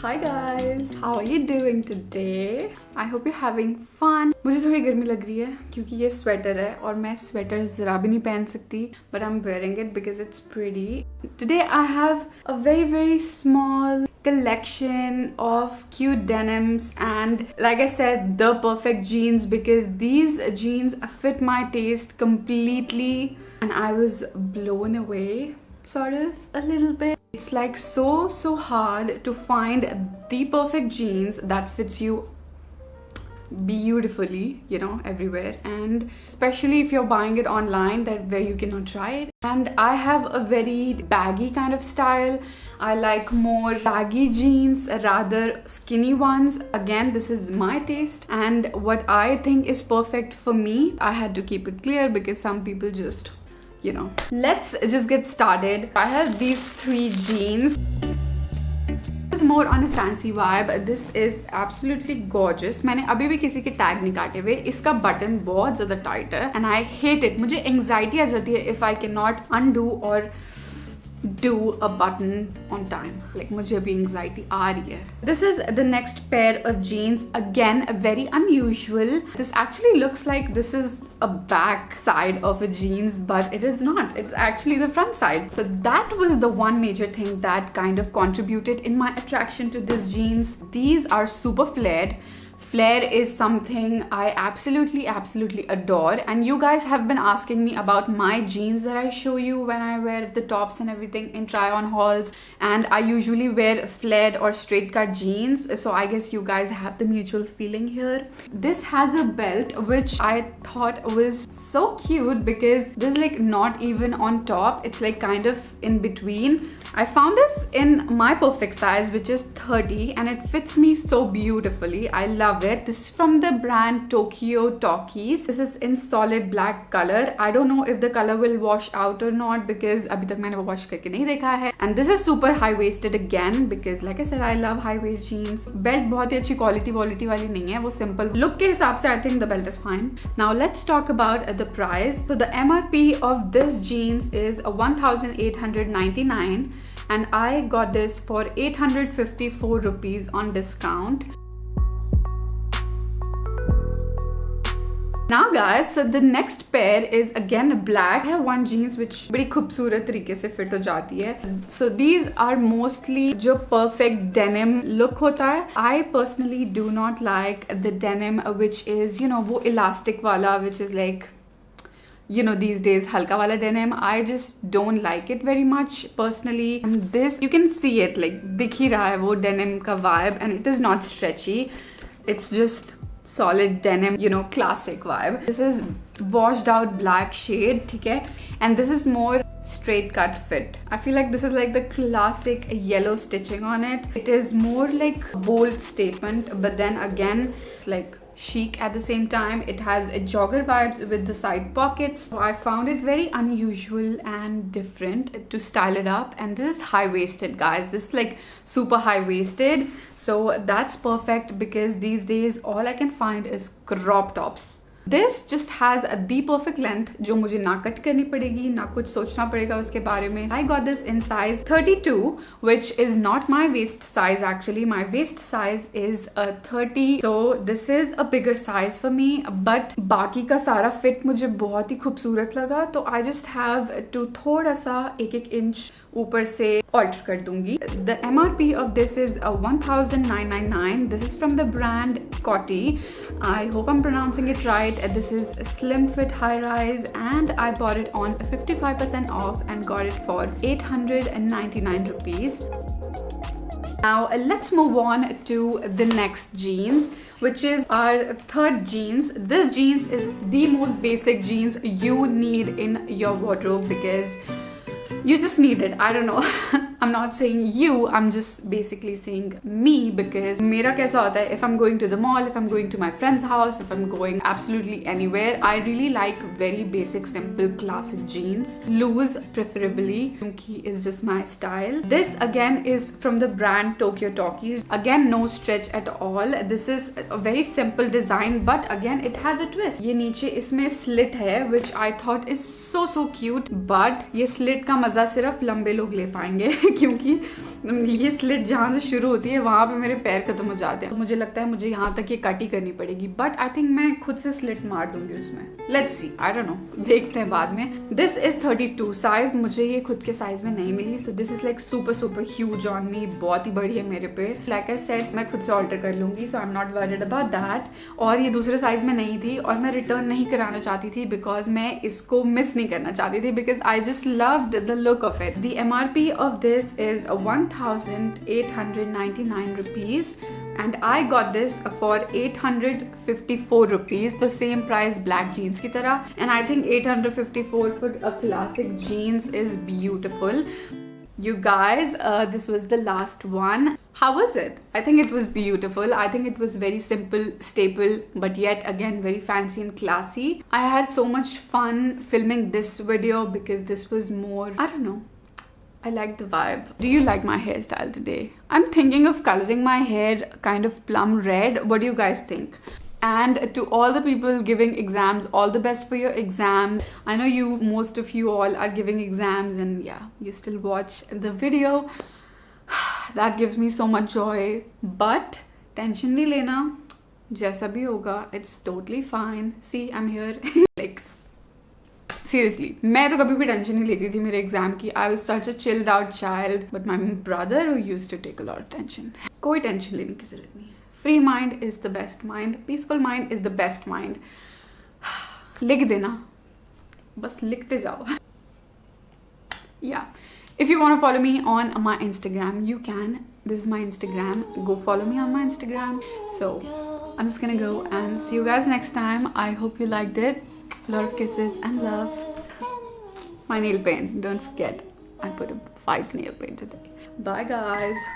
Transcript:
Hi guys, how are you doing today? I hope you're having fun. मुझे थोड़ी गर्मी लग रही है क्योंकि ये स्वेटर है और मैं स्वेटर जरा भी नहीं पहन सकती, but I'm wearing it because it's pretty. Today I have a very small collection of cute denims and like I said, the perfect jeans because these jeans fit my taste completely and I was blown away. Sort of a little bit. It's like so hard to find the perfect jeans that fits you beautifully, you know, everywhere, and especially if you're buying it online, that where you cannot try it. And I have a very baggy kind of style. I like more baggy jeans rather skinny ones. Again, this is my taste and what I think is perfect for me. I had to keep it clear because some people just, you know. Let's just get started. I have these three jeans. This is more on a fancy vibe. This is absolutely gorgeous. मैंने अभी भी किसी के tag नहीं काटे हुए. इसका button बहुत ज़्यादा टाइट है and I hate it. मुझे एंग्जाइटी आ जाती है if I cannot undo or do a button on time. Like मुझे अभी anxiety आ रही है. This is the next pair of jeans. Again, very unusual. This actually looks like this is a back side of a jeans, but it is not. It's actually the front side. So that was the one major thing that kind of contributed in my attraction to this jeans. These are super flared. Flare is something I absolutely adore, and you guys have been asking me about my jeans that I show you when I wear the tops and everything in try on hauls, and I usually wear flared or straight cut jeans, so I guess you guys have the mutual feeling here. This has a belt which I thought was so cute because this is like not even on top, it's like kind of in between. I found this in my perfect size, which is 30, and it fits me so beautifully. I love it. This is from the brand Tokyo Talkies. This is in solid black color. I don't know if the color will wash out or not because अभी तक मैंने wash करके नहीं देखा है. And this is super high waisted again because like I said, I love high waist jeans. Belt बहुत ही अच्छी quality वाली नहीं है, वो simple look के हिसाब से I think the belt is fine. Now let's talk about the price. So the MRP of this jeans is 1,899 and I got this for 854 rupees on discount. Now guys, so the next pair is again black. I have one jeans which बड़ी खूबसूरत तरीके से fit हो जाती है. So these are mostly जो perfect denim look होता है. I personally do not like the denim which is, you know, वो elastic वाला, which is like, you know, these days halka wala denim. I just don't like it very much personally. And this, you can see it, like dikh hi raha hai wo denim ka vibe, and it is not stretchy. It's just solid denim, you know, classic vibe. This is washed out black shade, okay? And this is more straight cut fit. I feel like this is like the classic yellow stitching on it. It is more like bold statement, but then again, it's like chic at the same time. It has a jogger vibes with the side pockets. So I found it very unusual and different to style it up, and this is high-waisted, guys. This is like super high-waisted, so that's perfect because these days all I can find is crop tops. This just has the perfect length जो मुझे ना cut करनी पड़ेगी, ना कुछ सोचना पड़ेगा उसके बारे में. I got this in size 32, which is not my waist size actually. My waist size is a 30, so this is a bigger size for me. But बाकी का सारा fit मुझे बहुत ही खूबसूरत लगा, तो I just have to थोड़ा सा एक इंच ऊपर से alter कर दूंगी. The MRP of this is 1,999. This is from the brand Coty. I hope I'm pronouncing it right. This is a slim fit high rise and I bought it on 55% off and got it for 899 rupees. Now let's move on to the next jeans, which is our third jeans. This jeans is the most basic jeans you need in your wardrobe because you just need it. I don't know. I'm not saying you, I'm just basically saying me because मेरा कैसा होता है, if I'm going to the mall, if I'm going to my friend's house, if I'm going absolutely anywhere, I really like very basic, simple, classic jeans. Loose preferably, क्योंकि it's just my style. This again is from the brand Tokyo Talkies. Again, no stretch at all. This is a very simple design, but again, it has a twist. ये नीचे इसमें slit है, which I thought is so cute, but ये slit का मजा सिर्फ लंबे लोग ले पाएंगे क्योंकि ये स्लिट जहाँ से शुरू होती है वहाँ पे मेरे पैर खत्म हो जाते हैं। मुझे लगता है मुझे यहाँ तक ये कट ही करनी पड़ेगी, बट आई थिंक मैं खुद से स्लिट मार दूंगी उसमें। Let's see, I don't know, देखते हैं बाद में। दिस इज 32 साइज, मुझे ये खुद के साइज में नहीं मिली, so this is like super super huge on me, बहुत ही बड़ी है मेरे पे। लाइक आई सेड, मैं खुद से ऑल्टर कर लूंगी, so I am not worried about that. और ये दूसरे साइज में नहीं थी और मैं रिटर्न नहीं कराना चाहती थी बिकॉज मैं इसको मिस नहीं करना चाहती थी, because I just loved the look of it. The MRP of this is 1899 rupees and I got this for 854 rupees, the same price black jeans की तरह, and I think 854 for a classic jeans is beautiful. You guys, this was the last one. How was it? I think it was beautiful. I think it was very simple, staple, but yet again very fancy and classy. I had so much fun filming this video because this was more, I don't know, I like the vibe. Do you like my hairstyle today? I'm thinking of coloring my hair kind of plum red. What do you guys think? And to all the people giving exams, all the best for your exams. I know most of you all are giving exams and yeah, you still watch the video. That gives me so much joy. But tension nahi lena. Jaisa bhi hoga, it's totally fine. See, I'm here. Like, seriously मैं तो कभी भी tension नहीं लेती थी मेरे exam की। I was such a chilled out child, but my brother who used to take a lot of tension. कोई टेंशन लेने की जरूरत नहीं है। Free mind is the best mind, peaceful mind is the best mind. लिख देना, बस लिखते जाओ। या if you want to follow me on my Instagram, you can. This is my Instagram. Go follow me on my Instagram. So I'm just gonna go and see you guys next time. I hope you liked it. A lot of kisses and love. My nail paint, don't forget, I put a 5 nail paint today. Bye guys.